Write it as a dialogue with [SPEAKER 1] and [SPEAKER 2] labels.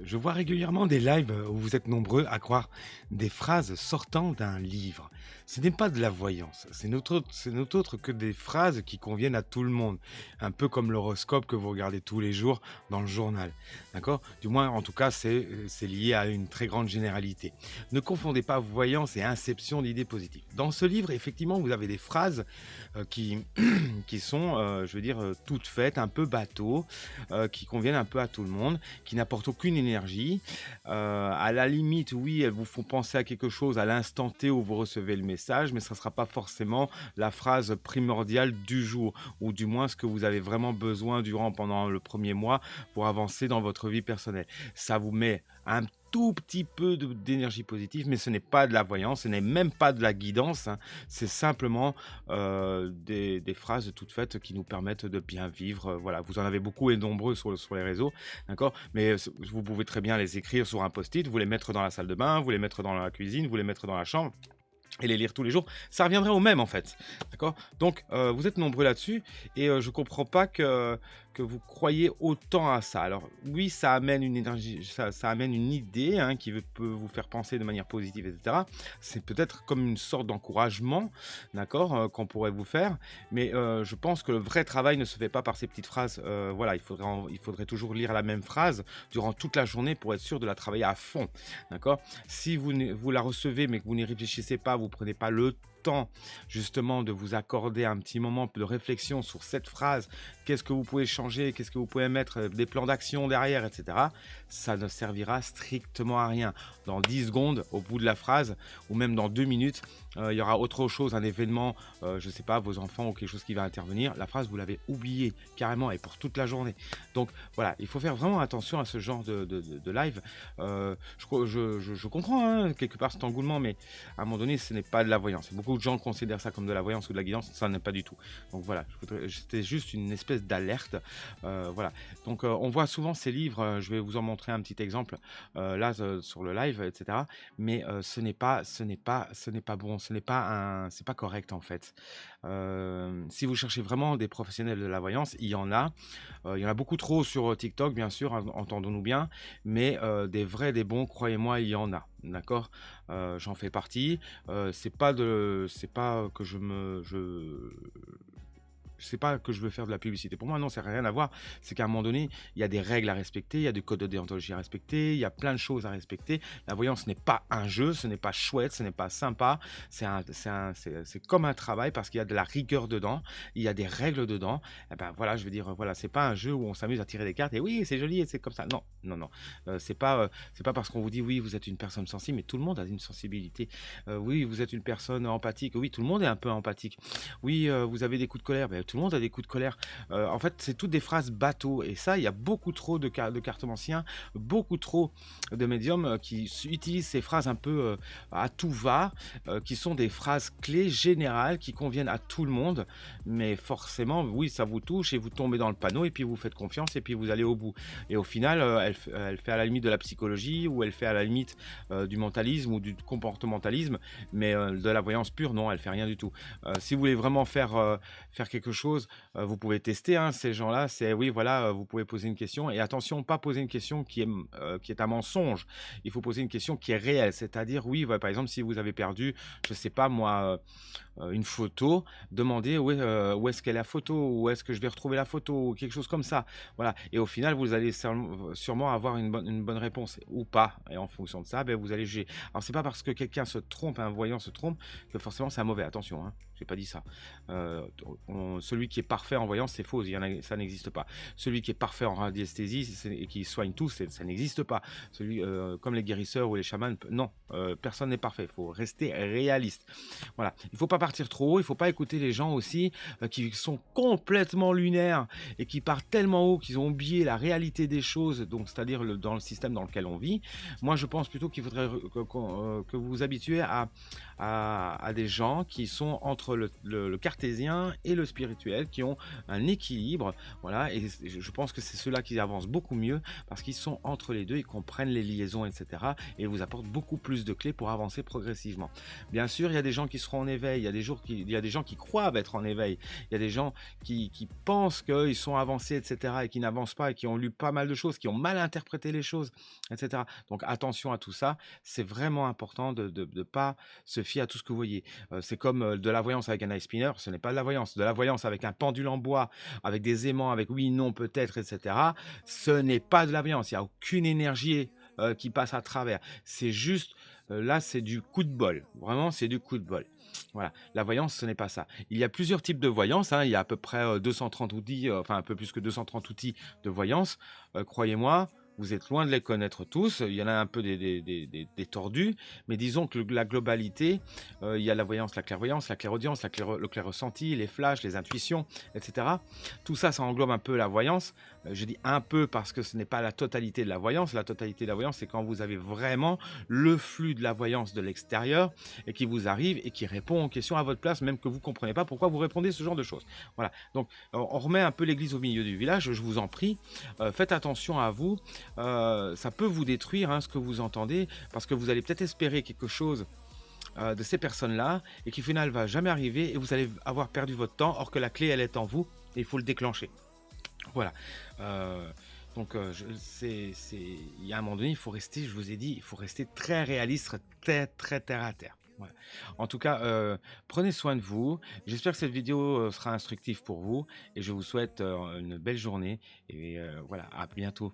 [SPEAKER 1] Je vois régulièrement des lives où vous êtes nombreux à croire des phrases sortant d'un livre. Ce n'est pas de la voyance, c'est not autre que des phrases qui conviennent à tout le monde, un peu comme l'horoscope que vous regardez tous les jours dans le journal. D'accord? Du moins, en tout cas, c'est lié à une très grande généralité. Ne confondez pas voyance et inception d'idées positives. Dans ce livre, effectivement, vous avez des phrases qui, qui sont, je veux dire, toutes faites, un peu bateau, qui conviennent un peu à tout le monde, qui n'apportent aucune énergie. À la limite, oui, elles vous font penser à quelque chose à l'instant T où vous recevez le message, mais ça ne sera pas forcément la phrase primordiale du jour, ou du moins ce que vous avez vraiment besoin pendant le premier mois pour avancer dans votre vie personnelle. Ça vous met un tout petit peu d'énergie positive, mais ce n'est pas de la voyance, ce n'est même pas de la guidance, hein. C'est simplement des phrases toutes faites qui nous permettent de bien vivre. Voilà, vous en avez beaucoup et nombreux sur les réseaux, d'accord? Mais vous pouvez très bien les écrire sur un post-it, vous les mettre dans la salle de bain, vous les mettre dans la cuisine, vous les mettre dans la chambre et les lire tous les jours, ça reviendrait au même en fait. D'accord? Donc, vous êtes nombreux là-dessus et je comprends pas que vous croyez autant à ça. Alors oui, ça amène une énergie, ça amène une idée, hein, peut vous faire penser de manière positive, et cetera. C'est peut-être comme une sorte d'encouragement, d'accord, qu'on pourrait vous faire, mais je pense que le vrai travail ne se fait pas par ces petites phrases. Voilà, il faudrait toujours lire la même phrase durant toute la journée pour être sûr de la travailler à fond, d'accord? Si vous la recevez, mais que vous n'y réfléchissez pas, vous prenez pas le temps justement de vous accorder un petit moment de réflexion sur cette phrase, qu'est-ce que vous pouvez changer, qu'est-ce que vous pouvez mettre, des plans d'action derrière, et cetera. Ça ne servira strictement à rien. Dans 10 secondes, au bout de la phrase, ou même dans 2 minutes, il y aura autre chose, un événement, je ne sais pas, vos enfants ou quelque chose qui va intervenir. La phrase, vous l'avez oubliée carrément et pour toute la journée. Donc voilà, il faut faire vraiment attention à ce genre de live. Je comprends, hein, quelque part cet engouement, mais à un moment donné, ce n'est pas de la voyance. Beaucoup de gens considèrent ça comme de la voyance ou de la guidance, ça n'est pas du tout. Donc voilà, c'était juste une espèce d'alerte. Voilà. Donc on voit souvent ces livres, je vais vous en montrer un petit exemple là sur le live, etc. Mais ce n'est pas bon, c'est pas correct en fait. Si vous cherchez vraiment des professionnels de la voyance, il y en a beaucoup trop sur TikTok, bien sûr, entendons-nous bien, mais des vrais, des bons, croyez-moi, il y en a. D'accord? J'en fais partie. C'est pas que c'est pas que je veux faire de la publicité pour moi, non, ça n'a rien à voir. C'est qu'à un moment donné, il y a des règles à respecter, il y a des codes de déontologie à respecter, il y a plein de choses à respecter. La voyance n'est pas un jeu, ce n'est pas chouette, ce n'est pas sympa. C'est comme un travail parce qu'il y a de la rigueur dedans, il y a des règles dedans. Et ben voilà, je veux dire, voilà, c'est pas un jeu où on s'amuse à tirer des cartes et oui, c'est joli et c'est comme ça. Non, non, non. C'est pas parce qu'on vous dit oui, vous êtes une personne sensible, mais tout le monde a une sensibilité. Oui, vous êtes une personne empathique. Oui, tout le monde est un peu empathique. Oui, vous avez des coups de colère. Ben, tout le monde a des coups de colère. En fait, c'est toutes des phrases bateaux. Et ça, il y a beaucoup trop de cartomanciens, beaucoup trop de médiums utilisent ces phrases un peu à tout va, qui sont des phrases clés générales qui conviennent à tout le monde. Mais forcément, oui, ça vous touche et vous tombez dans le panneau et puis vous faites confiance et puis vous allez au bout. Et au final, elle fait à la limite de la psychologie ou elle fait à la limite du mentalisme ou du comportementalisme, mais de la voyance pure, non, elle fait rien du tout. Si vous voulez vraiment faire quelque chose, vous pouvez tester, hein, ces gens-là. C'est oui, voilà, vous pouvez poser une question et attention, pas poser une question qui est un mensonge. Il faut poser une question qui est réelle, c'est-à-dire oui, voilà, par exemple, si vous avez perdu, je sais pas moi, une photo, demandez où est-ce qu'est la photo, où est-ce que je vais retrouver la photo, ou quelque chose comme ça. Voilà. Et au final, vous allez sûrement avoir une bonne réponse ou pas. Et en fonction de ça, ben, vous allez juger. Alors, c'est pas parce que quelqu'un se trompe, un voyant se trompe, que forcément c'est un mauvais. Attention, hein, j'ai pas dit ça. Celui qui est parfait en voyance, c'est faux, ça n'existe pas. Celui qui est parfait en radiesthésie et qui soigne tout, ça n'existe pas. Comme les guérisseurs ou les chamans, non, personne n'est parfait. Il faut rester réaliste. Voilà. Il ne faut pas partir trop haut, il ne faut pas écouter les gens aussi qui sont complètement lunaires et qui partent tellement haut qu'ils ont oublié la réalité des choses, donc c'est-à-dire dans le système dans lequel on vit. Moi, je pense plutôt qu'il faudrait que vous vous habituez à des gens qui sont entre le cartésien et le spirituel. spirituels, qui ont un équilibre, voilà, et je pense que c'est ceux-là qui avancent beaucoup mieux parce qu'ils sont entre les 2, ils comprennent les liaisons, et cetera, et ils vous apportent beaucoup plus de clés pour avancer progressivement. Bien sûr, il y a des gens qui seront en éveil, il y a des gens qui croient être en éveil, il y a des gens qui pensent qu'ils sont avancés, et cetera, et qui n'avancent pas, et qui ont lu pas mal de choses, qui ont mal interprété les choses, et cetera. Donc attention à tout ça, c'est vraiment important de pas se fier à tout ce que vous voyez. C'est comme, de la voyance avec un eye spinner, ce n'est pas de la voyance. De la voyance avec un pendule en bois, avec des aimants, avec oui, non, peut-être, et cetera, ce n'est pas de la voyance. Il y a aucune énergie, qui passe à travers. C'est juste, là, c'est du coup de bol. Vraiment, c'est du coup de bol. Voilà, la voyance, ce n'est pas ça. Il y a plusieurs types de voyance, hein. Il y a à peu près, 230 outils, enfin un peu plus que 230 outils de voyance. Croyez-moi, vous êtes loin de les connaître tous. Il y en a un peu des tordus, mais disons que la globalité, il y a la voyance, la clairvoyance, la clairaudience, le clair ressenti, les flashs, les intuitions, etc. Tout ça, ça englobe un peu la voyance. Je dis un peu parce que ce n'est pas la totalité de la voyance. La totalité de la voyance, c'est quand vous avez vraiment le flux de la voyance de l'extérieur et qui vous arrive et qui répond aux questions à votre place, même que vous ne comprenez pas pourquoi vous répondez ce genre de choses. Voilà. Donc, on remet un peu l'église au milieu du village. Je vous en prie, faites attention à vous. Ça peut vous détruire, hein, ce que vous entendez, parce que vous allez peut-être espérer quelque chose de ces personnes-là et qui au final va jamais arriver et vous allez avoir perdu votre temps, or que la clé, elle est en vous et il faut le déclencher. Voilà. Euh, donc, il y a un moment donné, il faut rester, je vous ai dit, il faut rester très réaliste, très, très terre à terre. Voilà. En tout cas, prenez soin de vous. J'espère que cette vidéo sera instructive pour vous et je vous souhaite une belle journée. Et voilà, à bientôt.